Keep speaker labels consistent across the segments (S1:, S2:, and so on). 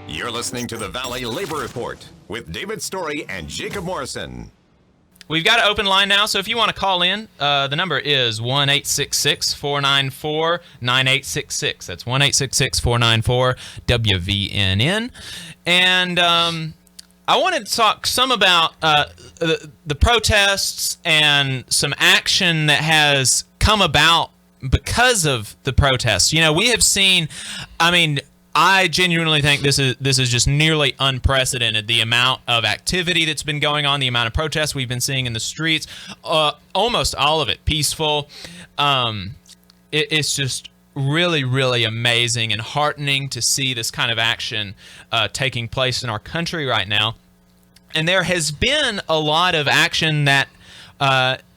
S1: You're listening to the Valley Labor Report with David Story and Jacob Morrison.
S2: We've got an open line now, so if you want to call in, the number is 1-866-494-9866. That's 1-866-494-WVNN. And I wanted to talk some about the protests and some action that has come about because of the protests. You know, we have seen, I genuinely think this is just nearly unprecedented, the amount of activity that's been going on, the amount of protests we've been seeing in the streets, almost all of it peaceful. It's just really, really amazing and heartening to see this kind of action taking place in our country right now. And there has been a lot of action that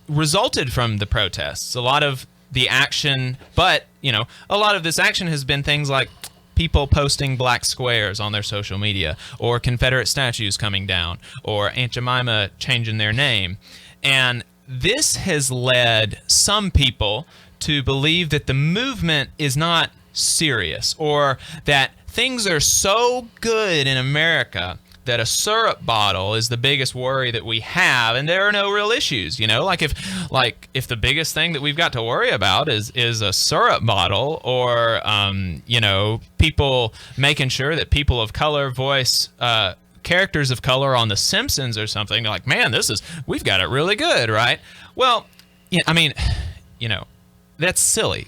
S2: resulted from the protests, a lot of the action, but, a lot of this action has been things like people posting black squares on their social media, or Confederate statues coming down, or Aunt Jemima changing their name. And this has led some people to believe that the movement is not serious, or that things are so good in America that a syrup bottle is the biggest worry that we have, and there are no real issues. If the biggest thing that we've got to worry about is a syrup bottle, or people making sure that people of color voice characters of color on The Simpsons or something, like, man, we've got it really good, right? Well, that's silly.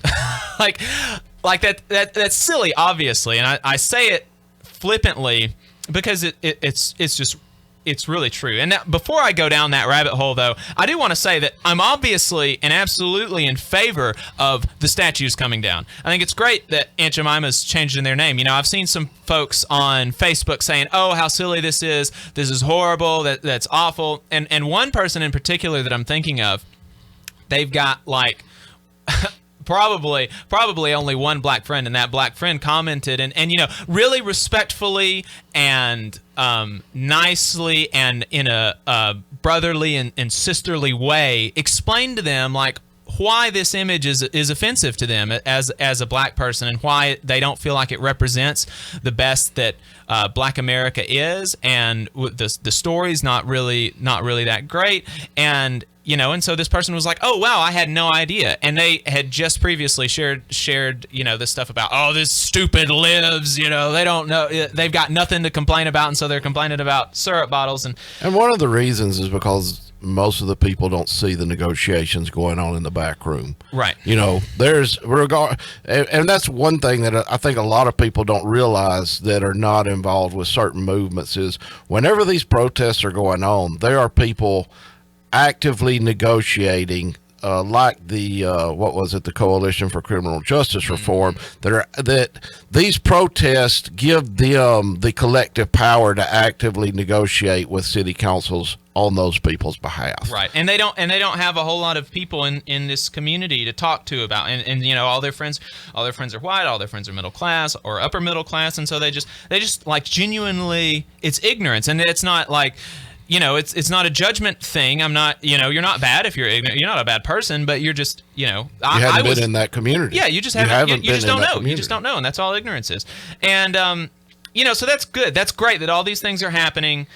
S2: That's silly, obviously, and I say it flippantly, because it's really true. And now, before I go down that rabbit hole, though, I do want to say that I'm obviously and absolutely in favor of the statues coming down. I think it's great that Aunt Jemima's changing their name. I've seen some folks on Facebook saying, "Oh, how silly this is! This is horrible! That's awful!" And one person in particular that I'm thinking of, they've got probably only one black friend, and that black friend commented and really respectfully and nicely and in a brotherly and sisterly way explained to them why this image is offensive to them as a black person, and why they don't feel like it represents the best that Black America is, and the story's not really that great. And so this person was like, "Oh wow, I had no idea." And they had just previously shared this stuff about, "Oh, this stupid lives, they don't know, they've got nothing to complain about, and so they're complaining about syrup bottles." And
S3: one of the reasons is because most of the people don't see the negotiations going on in the back room.
S2: Right.
S3: There's and that's one thing that I think a lot of people don't realize that are not involved with certain movements, is whenever these protests are going on, there are people actively negotiating, like the the Coalition for Criminal Justice Reform, that these protests give them the collective power to actively negotiate with city councils on those people's behalf.
S2: Right. And they don't have a whole lot of people in this community to talk to about, and all their friends are white, all their friends are middle class or upper middle class, and so they just genuinely, it's ignorance, and it's not it's not a judgment thing. I'm not, you're not bad if you're ignorant. You're not a bad person, but you're just,
S3: you haven't been in that community.
S2: Yeah, you just haven't. You just don't know. You just don't know, and that's all ignorance is. And so that's good. That's great that all these things are happening.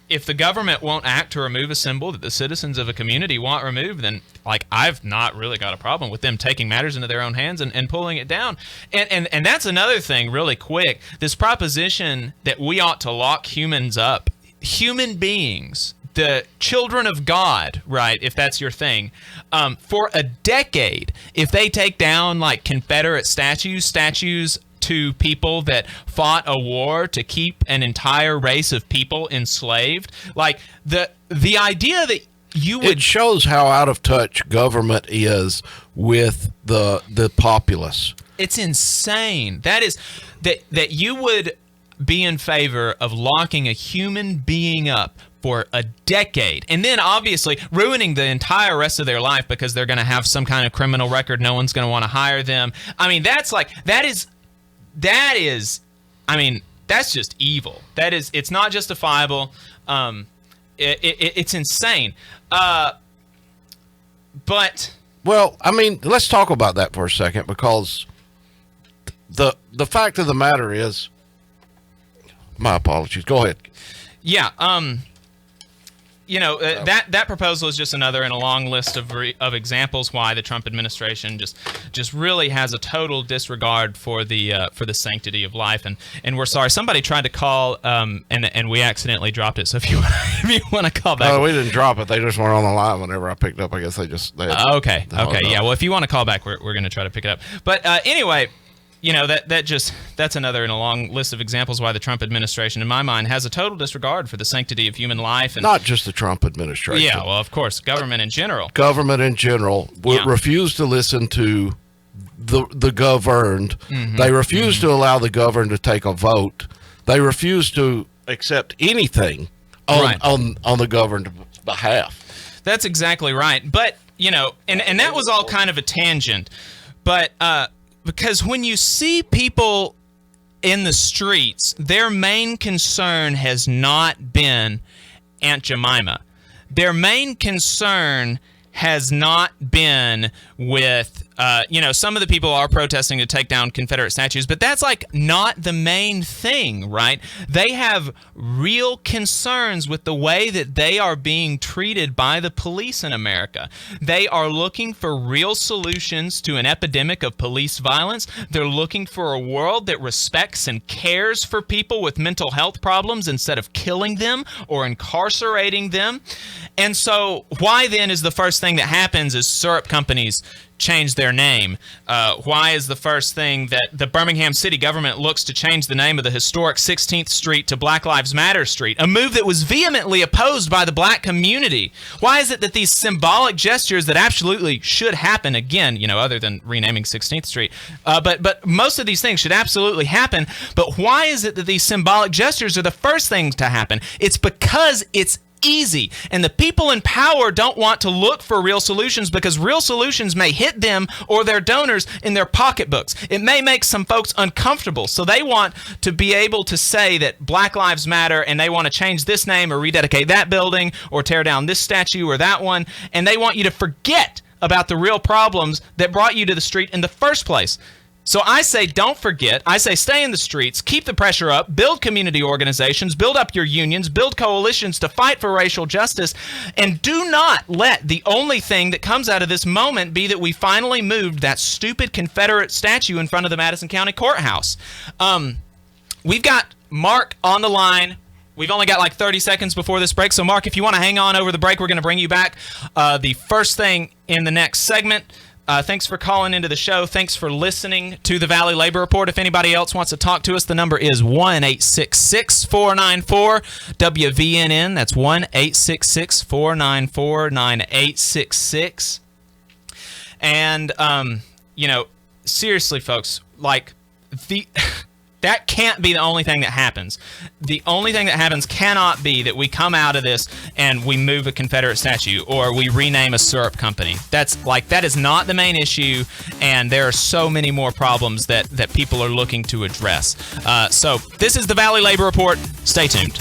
S2: If the government won't act to remove a symbol that the citizens of a community want removed, then I've not really got a problem with them taking matters into their own hands and pulling it down. And that's another thing really quick. This proposition that we ought to lock humans up, human beings, the children of God, right, if that's your thing, for a decade, if they take down Confederate statues to people that fought a war to keep an entire race of people enslaved, the idea that you would...
S3: It shows how out of touch government is with the populace.
S2: It's insane. That is, that you would be in favor of locking a human being up for a decade, and then obviously ruining the entire rest of their life because they're going to have some kind of criminal record. No one's going to want to hire them. That's just evil. It's not justifiable. It's insane. But
S3: let's talk about that for a second, because the fact of the matter is, my apologies. Go ahead.
S2: Yeah. That proposal is just another in a long list of examples why the Trump administration just really has a total disregard for the sanctity of life. And we're sorry, somebody tried to call and we accidentally dropped it. So if you want to call back,
S3: we didn't drop it. They just weren't on the line whenever I picked up. I guess they
S2: okay. Yeah. Well, if you want to call back, we're going to try to pick it up. But anyway. That's another in a long list of examples why the Trump administration, in my mind, has a total disregard for the sanctity of human life. And
S3: not just the Trump administration.
S2: Yeah, well, of course, government in general.
S3: Government in general refuse to listen to the governed. Mm-hmm. They refuse to allow the governed to take a vote. They refuse to accept anything on the governed behalf.
S2: That's exactly right. But, and that was all kind of a tangent. But because when you see people in the streets, their main concern has not been Aunt Jemima. Their main concern has not been with, some of the people are protesting to take down Confederate statues, but that's not the main thing, right? They have real concerns with the way that they are being treated by the police in America. They are looking for real solutions to an epidemic of police violence. They're looking for a world that respects and cares for people with mental health problems instead of killing them or incarcerating them. And so why then is the first thing that happens is syrup companies change their name? Why is the first thing that the Birmingham city government looks to change the name of the historic 16th Street to Black Lives Matter Street, a move that was vehemently opposed by the black community? Why is it that these symbolic gestures that absolutely should happen, again, other than renaming 16th Street, but most of these things should absolutely happen, but why is it that these symbolic gestures are the first things to happen? It's because it's easy, and the people in power don't want to look for real solutions because real solutions may hit them or their donors in their pocketbooks. It may make some folks uncomfortable, so they want to be able to say that Black Lives Matter, and they want to change this name or rededicate that building or tear down this statue or that one, and they want you to forget about the real problems that brought you to the street in the first place. So I say don't forget. I say stay in the streets, keep the pressure up, build community organizations, build up your unions, build coalitions to fight for racial justice, and do not let the only thing that comes out of this moment be that we finally moved that stupid Confederate statue in front of the Madison County Courthouse. We've got Mark on the line. We've only got 30 seconds before this break. So, Mark, if you want to hang on over the break, we're going to bring you back the first thing in the next segment. Thanks for calling into the show. Thanks for listening to the Valley Labor Report. If anybody else wants to talk to us, the number is 1-866-494-WVNN. That's 1-866-494-9866. And, seriously, folks, that can't be the only thing that happens. The only thing that happens cannot be that we come out of this and we move a Confederate statue or we rename a syrup company. That is not the main issue, and there are so many more problems that people are looking to address. So this is the Valley Labor Report. Stay tuned.